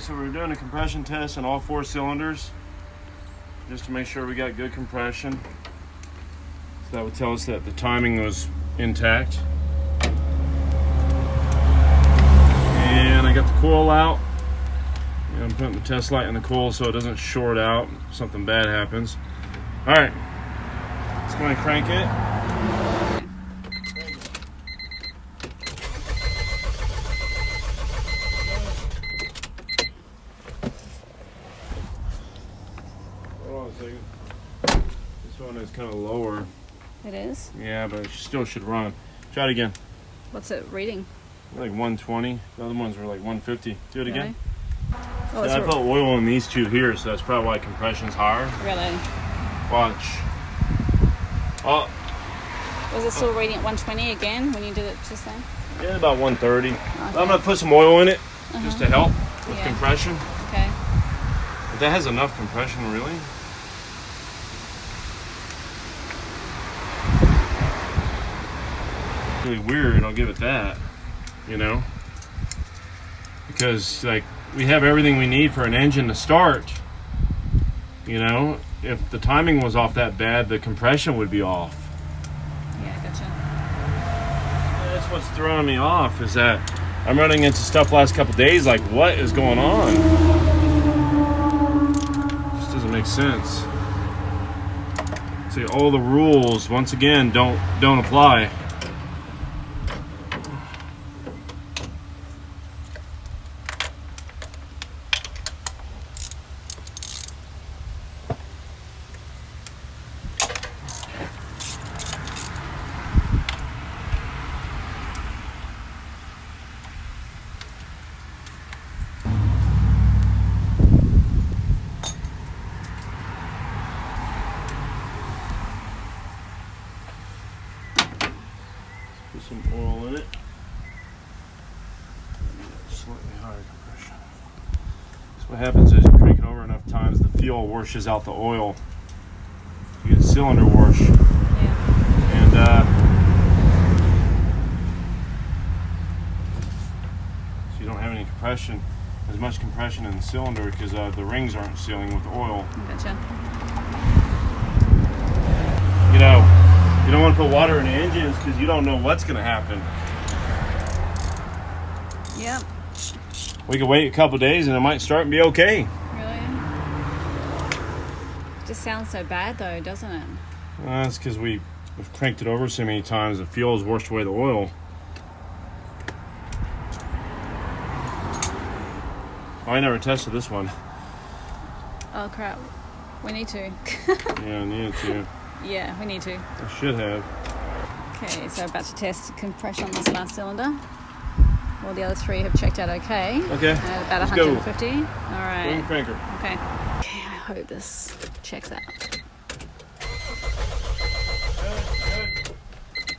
So we're doing a compression test on all 4 cylinders just to make sure we got good compression. So that would tell us that the timing was intact. And I got the coil out. And I'm putting the test light in the coil so it doesn't short out if something bad happens. All right, let's go ahead and crank it. Hold on a second. This one is kind of lower. It is? Yeah, but it still should run. Try it again. What's it reading? Like 120. The other ones were like 150. Do it again. Oh, Yeah, I put oil in these two here, so that's probably why compression's higher. Really? Watch. Oh. Was it still reading at 120 again when you did it just then? Yeah, about 130. Okay. I'm gonna put some oil in it just to help with compression. Okay. But that has enough compression, really. Really weird, I'll give it that. You know? Because like we have everything we need for an engine to start. You know, if the timing was off that bad, the compression would be off. Yeah, gotcha. That's what's throwing me off, is that I'm running into stuff last couple days like, what is going on? Just doesn't make sense. See, all the rules once again don't apply. Put some oil in it. Slightly higher compression. So what happens is you crank it over enough times, the fuel washes out the oil. You get cylinder wash. Yeah. And so you don't have any compression, as much compression in the cylinder because the rings aren't sealing with oil. Gotcha. You know, you don't want to put water in the engines because you don't know what's going to happen. Yep. We could wait a couple days and it might start and be okay. Really? Just sounds so bad though, doesn't it? That's because we've cranked it over so many times, the fuel has washed away the oil. Oh, I never tested this one. Oh crap. We need to. Yeah, I needed to. Yeah, we need to. I should have. Okay, so about to test compression on this last cylinder. All the other 3 have checked out okay. Okay. At about Let's 150. Go. All Boom right. cranker. Okay. Okay, I hope this checks out. Good.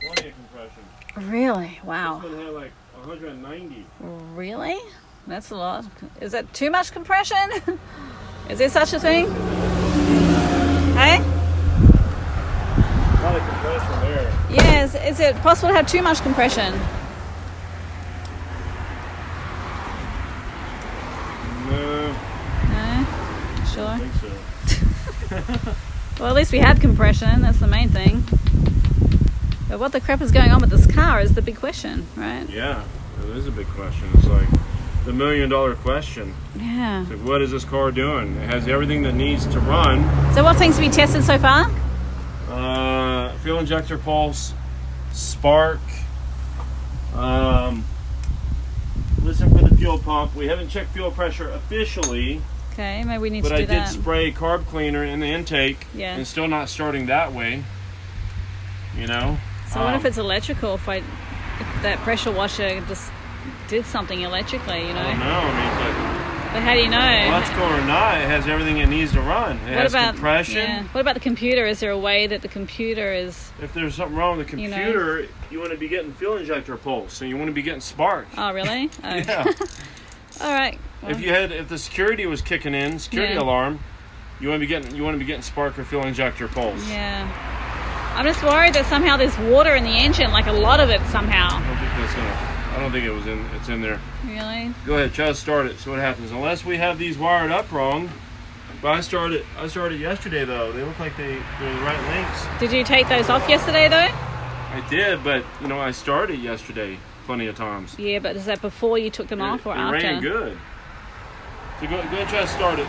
Plenty of compression. Really? Wow. This one had like 190. Really? That's a lot. Is that too much compression? Is there such a thing? Hey? A lot of compression there. Yes. Is it possible to have too much compression? No, No? I Sure. think so. Well, at least we have compression. That's the main thing. But what the crap is going on with this car is the big question, right? Yeah, it is a big question. It's like the $1 million question. Yeah. It's like, what is this car doing? It has everything that needs to run. So what things have you tested so far? Fuel injector pulse, spark. Listen for the fuel pump. We haven't checked fuel pressure officially, Okay, maybe we need but to I do did that. spray carb cleaner in the intake, Yeah. and still not starting that way. You know. So what if it's electrical? If that pressure washer just did something electrically, you know? I don't know. I mean, But how do you know? electrical or not, it has everything it needs to run. It has compression. Yeah. What about the computer? Is there a way that the computer is? If there's something wrong with the You know. computer, you want to be getting fuel injector pulse, and you want to be getting spark. Oh, really? Oh. Yeah. All right. Well, If the security was kicking in, security Yeah. alarm, you want to be getting spark or fuel injector pulse. yeah. I'm just worried that somehow there's water in the engine, like a lot of it somehow. I don't think that's gonna I don't think it was in. It's in there. Really? Go ahead, try to start it. See what happens. Unless we have these wired up wrong. But I started yesterday though. They look like they're the right links. Did you take those off yesterday though? I did, but I started yesterday plenty of times. Yeah, but is that before you took them off or it after? ran good. So go ahead and try to start it.